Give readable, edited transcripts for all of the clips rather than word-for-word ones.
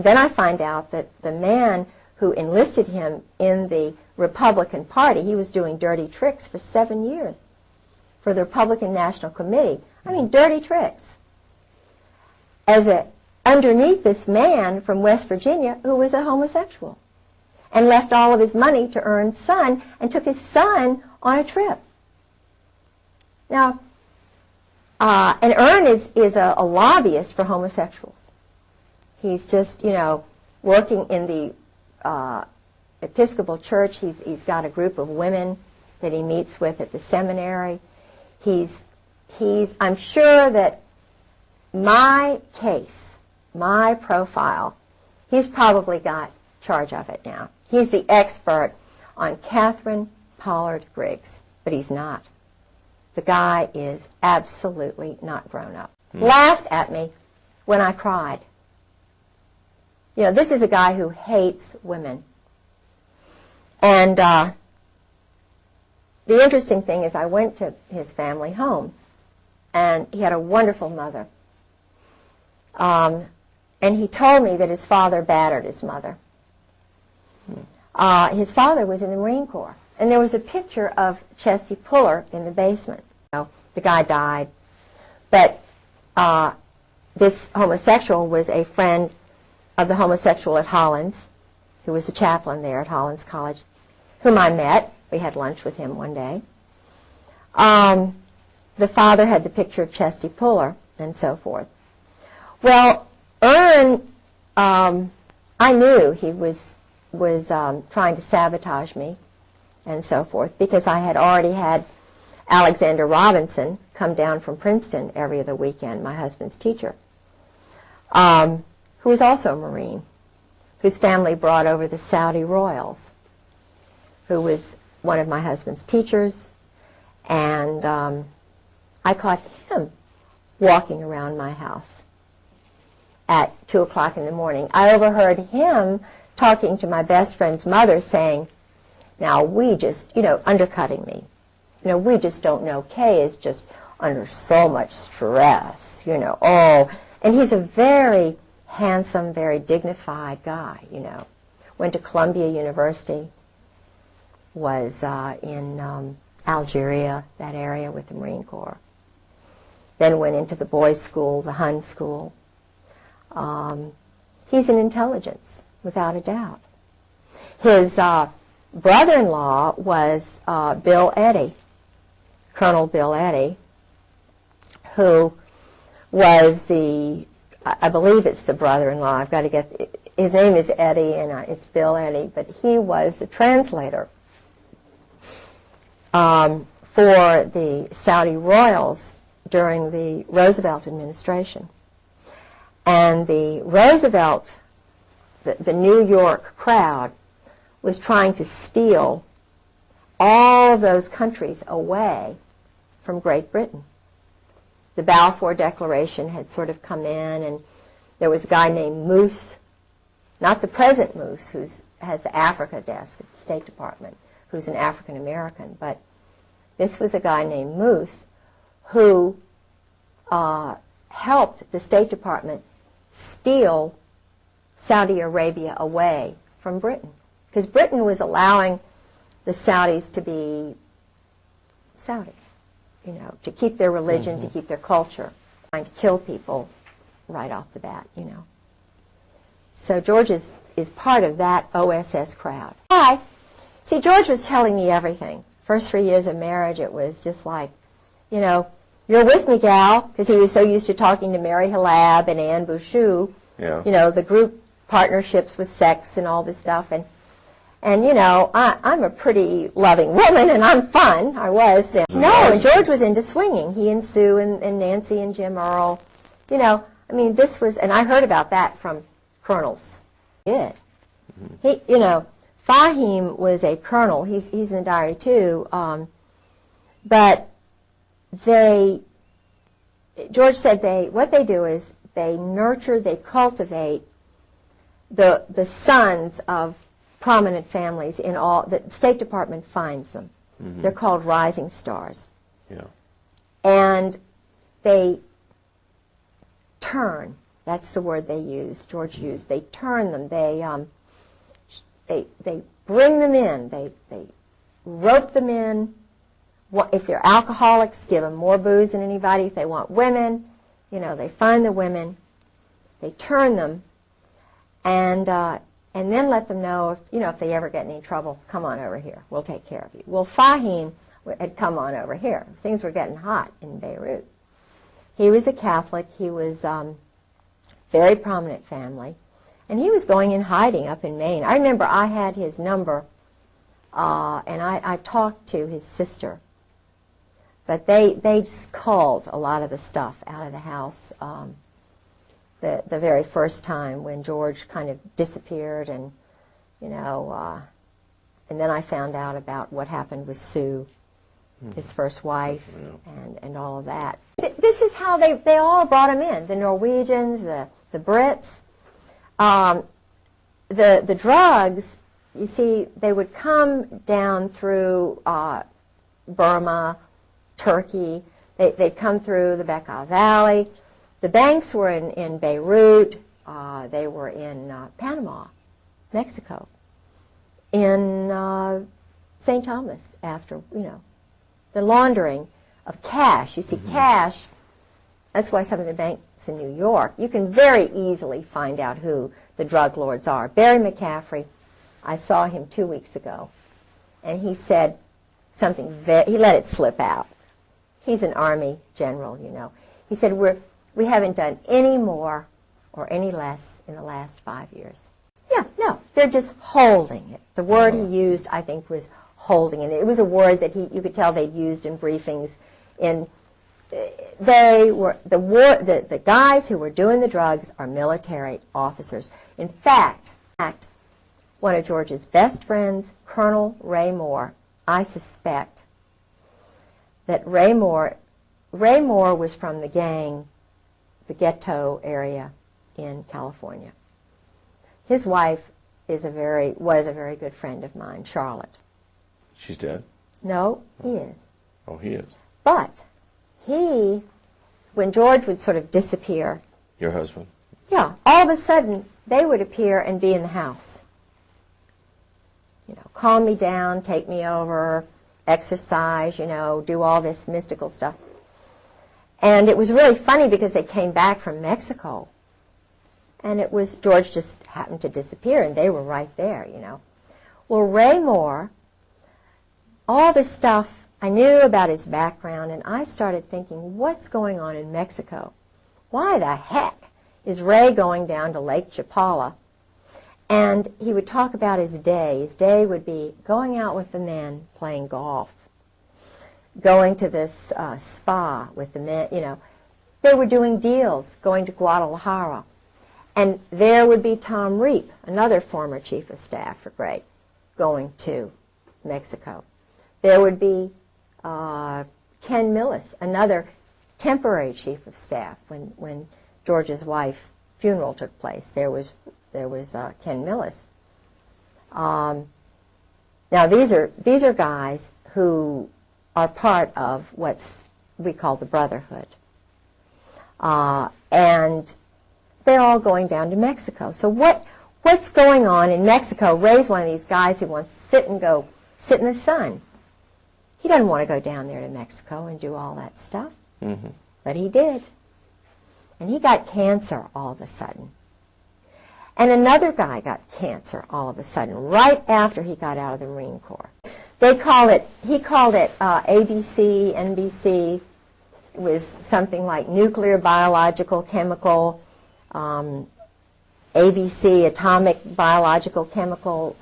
And then I find out that the man who enlisted him in the Republican Party, he was doing dirty tricks for 7 years for the Republican National Committee. I mean, dirty tricks. Underneath this man from West Virginia who was a homosexual and left all of his money to Ern's son and took his son on a trip. Now, and Ern is a lobbyist for homosexuals. He's just, working in the Episcopal Church. He's got a group of women that he meets with at the seminary. I'm sure that my case, my profile, he's probably got charge of it now. He's the expert on Catherine Pollard Griggs, but he's not. The guy is absolutely not grown up. Laughed at me when I cried. This is a guy who hates women. And the interesting thing is I went to his family home, and he had a wonderful mother. And he told me that his father battered his mother. His father was in the Marine Corps. And there was a picture of Chesty Puller in the basement. The guy died. But this homosexual was a friend of the homosexual at Hollins, who was a chaplain there at Hollins College, whom I met. We had lunch with him one day. The father had the picture of Chesty Puller and so forth. Well, Ern, I knew he was trying to sabotage me and so forth because I had already had Alexander Robinson come down from Princeton every other weekend, my husband's teacher, who was also a Marine, whose family brought over the Saudi royals, who was one of my husband's teachers, and I caught him walking around my house at 2 o'clock in the morning. I overheard him talking to my best friend's mother saying, now we just, undercutting me. We just don't know. Kay is just under so much stress, oh. And he's a very handsome, very dignified guy, Went to Columbia University, was in Algeria, that area with the Marine Corps. Then went into the boys' school, the Hun school. He's an intelligence, without a doubt. His brother-in-law was Bill Eddy, Colonel Bill Eddy, who was I believe it's the brother-in-law. I've got to get, his name is Eddy, and it's Bill Eddy, but he was the translator for the Saudi royals during the Roosevelt administration. And the Roosevelt, the New York crowd, was trying to steal all of those countries away from Great Britain. The Balfour Declaration had sort of come in, and there was a guy named Moose, not the present Moose, who has the Africa desk at the State Department, who's an African American, but this was a guy named Moose who helped the State Department steal Saudi Arabia away from Britain, because Britain was allowing the Saudis to be Saudis, to keep their religion, to keep their culture, trying to kill people right off the bat, So George is part of that OSS crowd. See, George was telling me everything. First 3 years of marriage, it was just like, you're with me, gal, because he was so used to talking to Mary Halab and Anne Bouchou, the group partnerships with sex and all this stuff, and I'm a pretty loving woman, and I'm fun. I was then. No, and George was into swinging. He and Sue and Nancy and Jim Earl. This was, and I heard about that from colonels. He did. He, Fahim was a colonel. He's in the diary too. But George said what they do is they nurture, they cultivate the sons of prominent families in all, the State Department finds them. They're called rising stars. Yeah. And they turn That's the word they used, George used. They turn them. They bring them in. They rope them in. If they're alcoholics, give them more booze than anybody. If they want women, they find the women. They turn them, and then let them know if they ever get in any trouble, come on over here. We'll take care of you. Well, Fahim had come on over here. Things were getting hot in Beirut. He was a Catholic. He was very prominent family, and he was going in hiding up in Maine. I remember I had his number, and I talked to his sister, but they just culled a lot of the stuff out of the house the very first time when George kind of disappeared, and and then I found out about what happened with Sue, his first wife, and all of that. This is how they all brought him in, the Norwegians, the Brits. The drugs, you see, they would come down through Burma, Turkey. They'd come through the Bekaa Valley. The banks were in Beirut. They were in Panama, Mexico, in St. Thomas after, the laundering of cash. You see, cash, that's why some of the banks in New York, you can very easily find out who the drug lords are. Barry McCaffrey, I saw him 2 weeks ago, and he said something, he let it slip out. He's an Army general, He said, we haven't done any more or any less in the last 5 years. Yeah, no, they're just holding it. The word he used, I think, was holding it. It was a word that you could tell they'd used in briefings. They were the guys who were doing the drugs are military officers. In fact, one of George's best friends, Colonel Ray Moore, I suspect that Ray Moore was from the gang, the ghetto area in California. His wife was a very good friend of mine, Charlotte. She's dead? No, he is. Oh, he is. But when George would sort of disappear. Your husband? Yeah, all of a sudden they would appear and be in the house. Calm me down, take me over, exercise, do all this mystical stuff. And it was really funny because they came back from Mexico. And George just happened to disappear, and they were right there, Well, Ray Moore, all this stuff, I knew about his background, and I started thinking, what's going on in Mexico? Why the heck is Ray going down to Lake Chapala? And he would talk about his day. His day would be going out with the men, playing golf, going to this spa with the men, They were doing deals, going to Guadalajara. And there would be Tom Reap, another former chief of staff for Gray, going to Mexico. There would be Ken Millis, another temporary chief of staff when George's wife's funeral took place. There was Ken Millis. Now these are guys who are part of what we call the Brotherhood, and they're all going down to Mexico. So what's going on in Mexico? Ray's one of these guys who wants to sit in the sun. He doesn't want to go down there to Mexico and do all that stuff. Mm-hmm. But he did. And he got cancer all of a sudden. And another guy got cancer all of a sudden, right after he got out of the Marine Corps. He called it ABC, NBC. It was something like nuclear, biological, chemical, ABC, atomic, biological, chemical.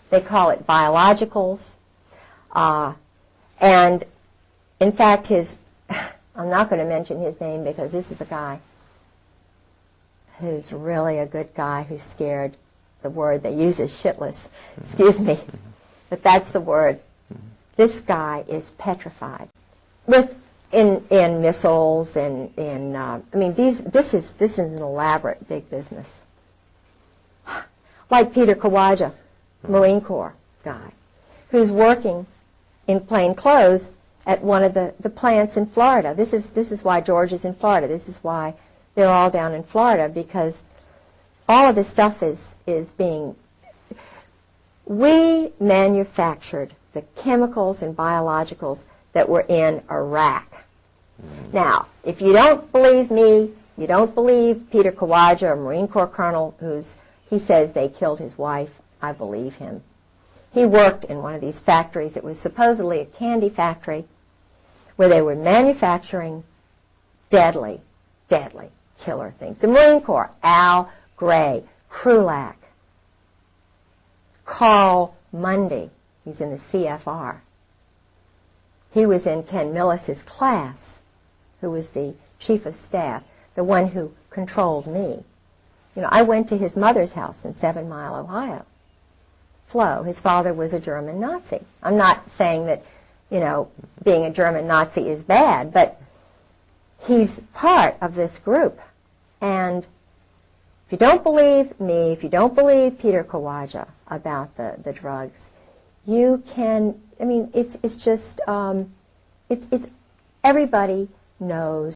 They call it biologicals. And in fact, I'm not going to mention his name because this is a guy who's really a good guy who's scared. The word they use is shitless. Excuse me. But that's the word. This guy is petrified. In missiles and this is an elaborate big business. Like Peter Kawaja, Marine Corps guy, who's working in plain clothes at one of the plants in Florida. This is why George is in Florida. This is why they're all down in Florida because all of this stuff is being... We manufactured the chemicals and biologicals that were in Iraq. Now, if you don't believe me, you don't believe Peter Kawaja, a Marine Corps colonel, he says they killed his wife, I believe him. He worked in one of these factories. It was supposedly a candy factory where they were manufacturing deadly, deadly killer things. The Marine Corps, Al Gray, Krulak, Carl Mundy, he's in the CFR. He was in Ken Millis's class, who was the chief of staff, the one who controlled me. You know, I went to his mother's house in 7 Mile, Ohio. Flo, his father was a German Nazi. I'm not saying that, you know, being a German Nazi is bad, but he's part of this group. And if you don't believe me, if you don't believe Peter Kawaja about the drugs, you can, I mean, it's just, it's everybody knows